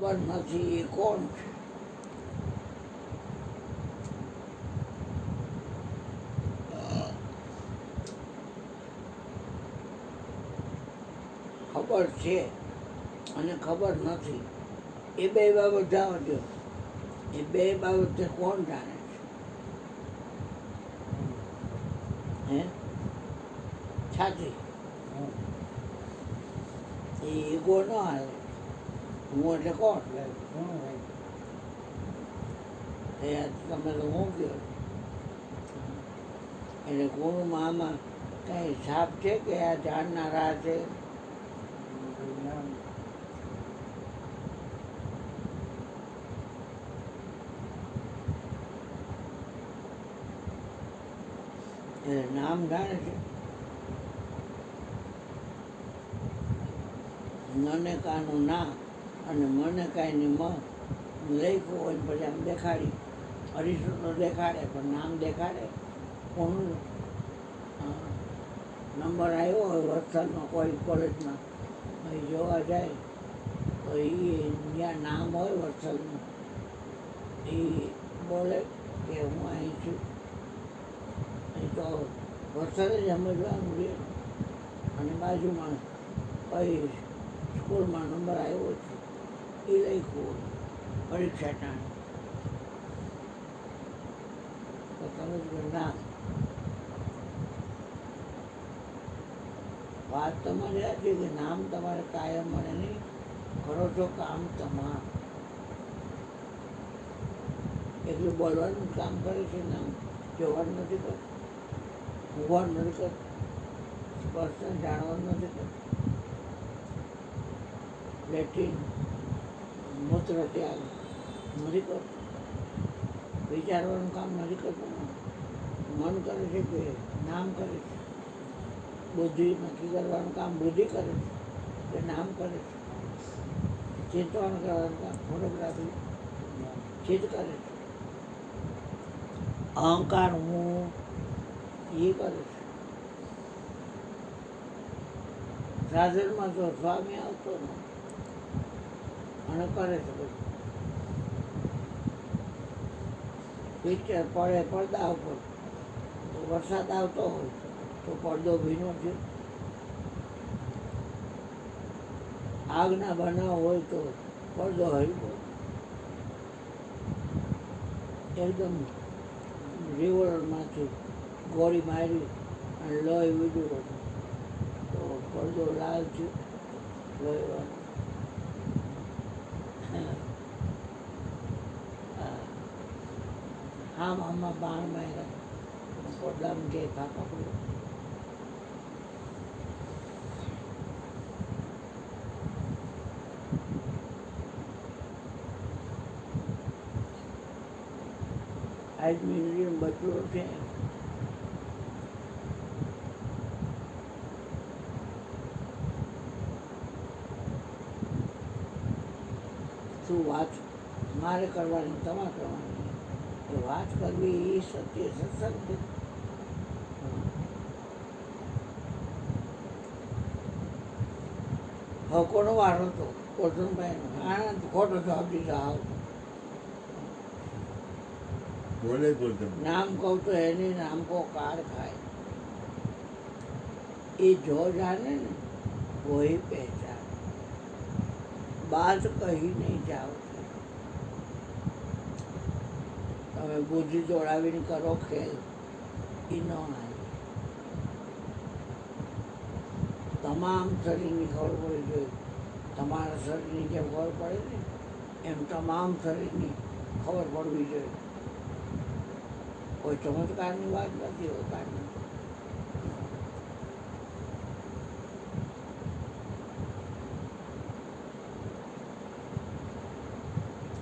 ખબર નથી એ કોણ છે? ખબર છે અને ખબર નથી એ બે બાબત જાણજો. એ બે બાબતે કોણ જાણે છે? હે છાતી એ ઈગો ન હાલે. હું એટલે કોણ? એ તમે તો હું કહો એટલે ગુણમાં આમાં કઈ હિસાબ છે કે આ જાણનારા છે? એટલે નામ જાણે છે. મને કાનું ના અને મને કાંઈની મ લખ્યું હોય પછી આમ દેખાડી અરીસો તો દેખાડે પણ નામ દેખાડે કોનું? નંબર આવ્યો હોય વલસાડમાં કોઈ કોલેજમાં એ જોવા જાય તો એ જ્યાં નામ હોય વલસાડનું એ બોલે કે હું અહીં છું. એ તો વલસાડ જ સમજવાનું છે. અને બાજુમાં કઈ સ્કૂલમાં નંબર આવ્યો છે એ લખ્યું પરીક્ષા ટાણે તો તમે જ નામ. વાત તમારી આ છે કે નામ તમારે કાયમ મળે નહીં. કરો છો કામ તમારું. એટલું બોલવાનું કામ કરે છે નામ. જોવાનું નથી કરતું, ઊંઘવાનું નથી કરતું, સ્પર્શને જાણવાનું નથી કરતું, લેટ્રિન મૂત્ર ત્યાગ નથી કરતું, વિચારવાનું કામ નથી કરતું. મન કરે છે કે નામ કરે છે. બુદ્ધિ નક્કી કરવાનું કામ બુદ્ધિ કરે છે કે નામ કરે છે. ચિંતન કરવાનું કામ ફોટોગ્રાફી ચિત્ત કરે છે. અહંકાર હું એ કરે છે. સાધનમાં તો સ્વામી આવતો નથી અને કરે છે બધું. પિક્ચર પડે પડદા ઉપર તો વરસાદ આવતો હોય તો પડદો ભીનો છે. આગના બનાવ હોય તો પડદો હરી એકદમ રિવોલ્વરમાંથી ગોળી મારી અને લોહી વીડ્યું તો પડદો લાલ થયો લોહીવાળો. આમાં બાણ માર્યા પડદામાં કે ફાંકા પડ્યો. આજ મ્યુઝિયમ બચલો છે. શું વાત મારે કરવાની તમારે કરવાની? એ વાત કરવી એ સત્ય સત્સંગ છે. હવે કોનો વાર હતો? કોટનભાઈનો. આનંદ ખોટો જવાબ દીધો. આવ બોલે બોલते નામ કહું તો એને નામ કો કાર ખાય. એ જો જાને ને વही पहचान. बात કહી નહીં જાઓ. તમે બુદ્ધિ દોડાવીને કરો ખેલ એ ન આવે. તમામ શરીરની ખબર પડવી જોઈએ. તમારા શરીરની જેમ ખબર પડે ને એમ તમામ શરીરની ખબર પડવી જોઈએ. કોઈ ચમત્કારની વાત નથી હોતી.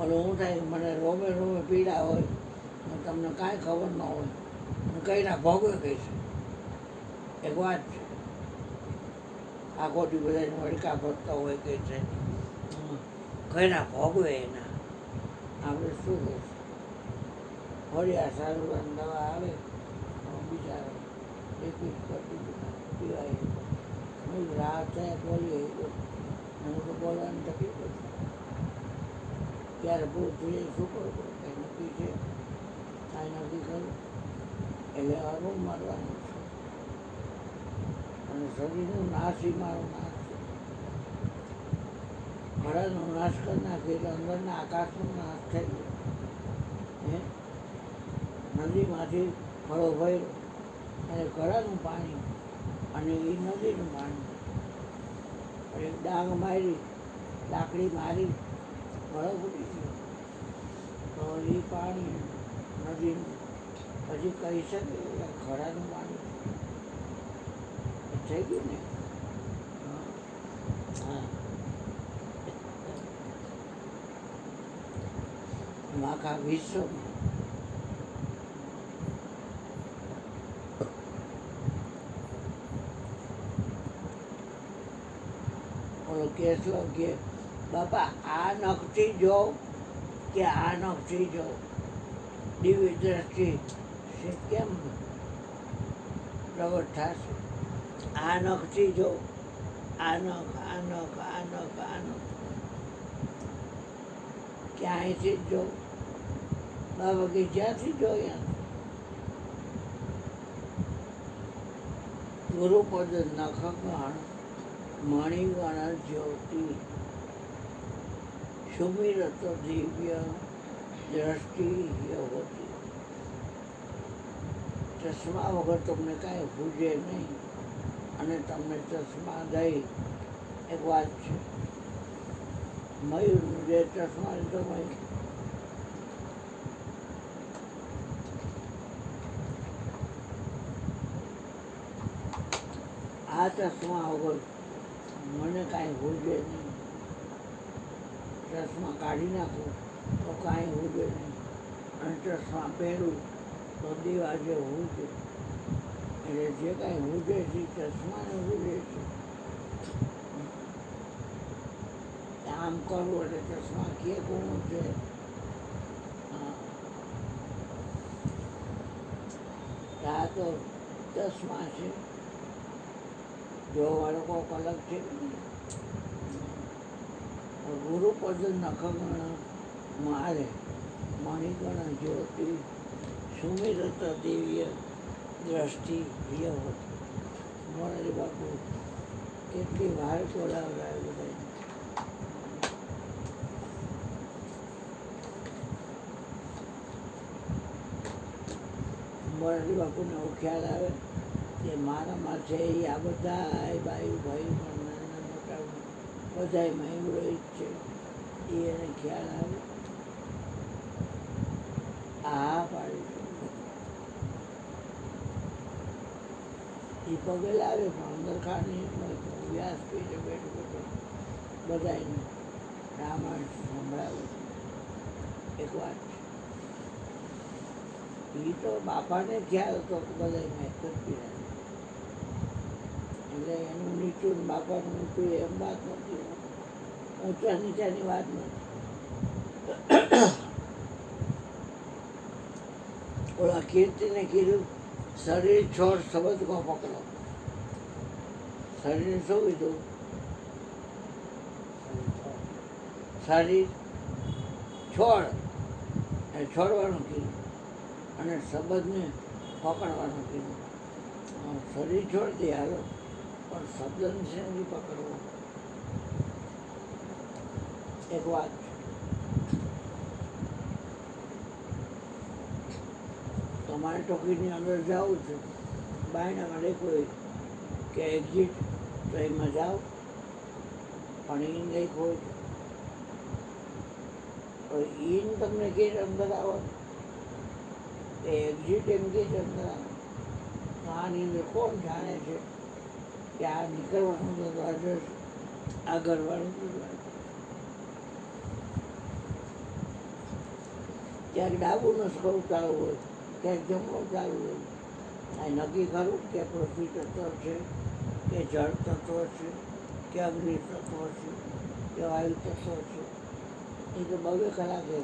અને હું થાય મને રોમે રોમે પીડા હોય અને તમને કાંઈ ખબર ન હોય અને કઈના ભોગવે કઈ છે. એક વાત છે આ ખોટી બધાને વડકા ભરતા હોય કે છે કઈના ભોગવે એના આપણે શું કહીશું? વળી આ સારું દવા આવે બિચારા એકવીસ કરતી પીવાય રાહ થાય બોલીએ મને તો બોલવાની તકલીફ હતી. ક્યારે પૂરું થઈ જાય શું કરવું કંઈ નક્કી છે કાંઈ નક્કી કરું એટલે અરુણ મારવાનું છે અને શરીરનું નાશ એ મારો નાશ છે ઘડાનો નાશ કરી નાખી એટલે અંદરના આકાશનો નાશ થઈ ગયો હે નદીમાંથી ફળો ભર્યો અને ઘડાનું પાણી અને એ નદીનું પાણી અને ડાંગ મારી લાકડી મારી ઘડો ફૂટી ગયો તો એ પાણી નદીનું પછી કહી શકે કે ઘડાનું પાણી થઈ ગયું ને હા આખા વિશ્વમાં ઓલો કેસલો કે બાપા આ નખથી જો કે આ નખથી જો દિવ્ય દ્રષ્ટિ છે કેમ પ્રગટ થશે આ નખથી જો આ નખ આ નખ આ નખ આ નખ ક્યાંયથી જ જો બાબા કે જ્યાંથી જો ગુરુપદ નખગણ મણિગણ જ્યોતિ સુમિરત દિવ્ય દ્રષ્ટિ હોતી ચશ્મા વગર તમને કાંઈ સૂઝે નહીં અને તમને ચશ્મા દઈ એક વાત છે મયુરનું જે ચશ્મા લીધો મયુર આ ચશ્મા વગર મને કાંઈ સૂઝે નહીં ચશ્મા કાઢી નાખું તો કાંઈ સૂઝે નહીં અને ચશ્મા પહેરું તો દીવા જે સૂઝે એટલે જે કાંઈ સૂઝે છે ચશ્માને સૂઝે છે આમ કરવું એટલે ચશ્મા કે કોણ છે આ તો ચશ્મા છે જોવાળો કોઈક અલગ છે ગુરુપદ નખગણ મારે મણિગણ જ્યોતિ સુમિરત દિવ્ય દ્રષ્ટિ હોતી મોરારી બાપુ કેટલી વાર બોલાવડાય બધા મોરારી બાપુને એવું ખ્યાલ આવે કે મારામાં છે એ આ બધા બાયુ ભાઈ પણ નાના મોટા બધામાં એવું રહી છે એ એને ખ્યાલ આવે આ પાડી એ પગે લાવે પણ અંદર ખાની વ્યાસ પીને બેઠો બેઠો બધાને રામાયણ સંભળાવે એક વાત છે એ તો બાપાને ખ્યાલ હતો કે બધાને એક જ પીડા એટલે એનું નીચું બાપાનું ઊંચું એમ વાત નથી ઊંચા નીચાની વાત નથી ઓલા કીર્તિને કીધું શરીર છોડ શબ્દ કો પકડો શરીર શું કીધું શરીર છોડ એ છોડવાનું કીધું અને શબ્દને પકડવાનું કીધું શરીર છોડતી હાલો પણ શબ્દને છે નથી પકડવો એક વાત તમારે ટોકીની અંદર જવું છે બાયના માટે કોઈ કે એક્ઝિટ તો એમાં જાઓ પણ ઈન લઈ હોય તો ઈન તમને ગેટ અંદર આવો એ એક્ઝિટ એમ ગેટ અંદર આવો તો આની અંદર કોણ જાણે છે કે આ નીકળવાનું દરવાજો આગળવાળું દરવાજો ક્યાંક ડાબુનો સ્કોર ચાલુ હોય ક્યાંક જમણો ચાલુ હોય આ નક્કી કરું કે પૃથ્વી તત્વ છે કે જળ તત્વ છે કે અગ્નિ તત્વ છે કે વાયુ તત્વ છે એ તો 2 કલાકે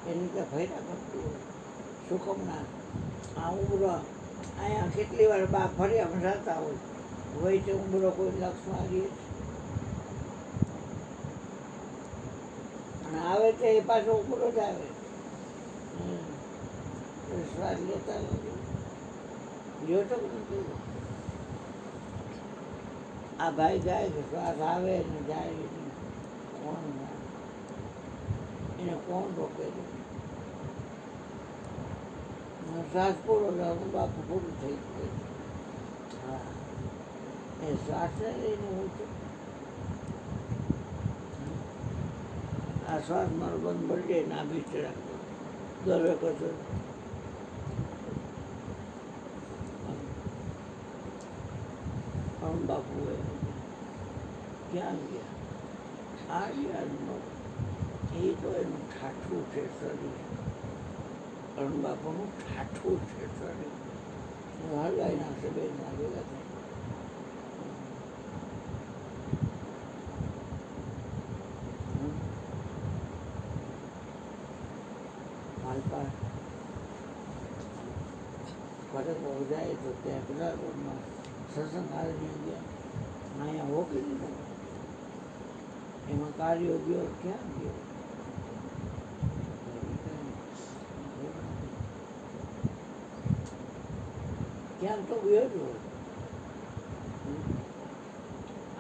એની રીતે ફર્યા કરતું હોય સુકમના આ ઉમરો અહીંયા કેટલી વાર બા ફર્યા જતા હોય વચ્ચે ઉમરો કોઈ લક્ષમાં રહીએ છે અને આવે તો એ પાછો ઉપરો જ આવે. શ્વાસ લેતા નથી. જો તો નથી. આ ભાઈ જાય કે શ્વાસ આવે ને જાય ને કોણ જાણે? એને કોણ રોકે છે? શ્વાસ પૂરો થયો બાપુ પૂરું થઈ ગયું. હા એ શ્વાસને લઈને હું છું. આ શ્વાસ મારો બંધ પડી જાય ના ભીતર રાખજો દર વખત બાપુ ક્યાં ગયા? આ યાદનો એ તો એનું ઠાઠું છે શરીર. અરુણ બાપુનું ઠાઠું છે શરીર. હલાવી નાખશે બે ના ભેગા થઈ. માલપા ફરક જાય તો ત્યાં બધા રોડમાં સત્સંગ હારી ગયા. અહીંયા હોકી દીધો. એમાં કાર્યો ગયો ક્યાં ગયો? ક્યાં તો ગયો જ હોય.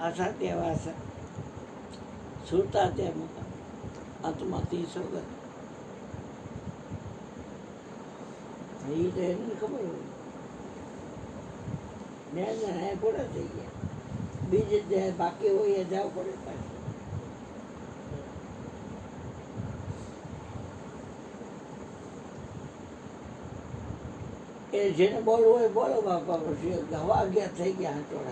આશા ત્યાં વાસા સુરતા ત્યાં મૂકા અંતમાંથી સગત એ તો એને ખબર હોય. ન્યાય પૂરા થઈ ગયા. બીજે જ્યાં બાકી હોય એ જવું પડે પાછું. એ જેને બોલવું હોય બોલો બાપા. પછી હવા ગયા થઈ ગયા હાથોડા.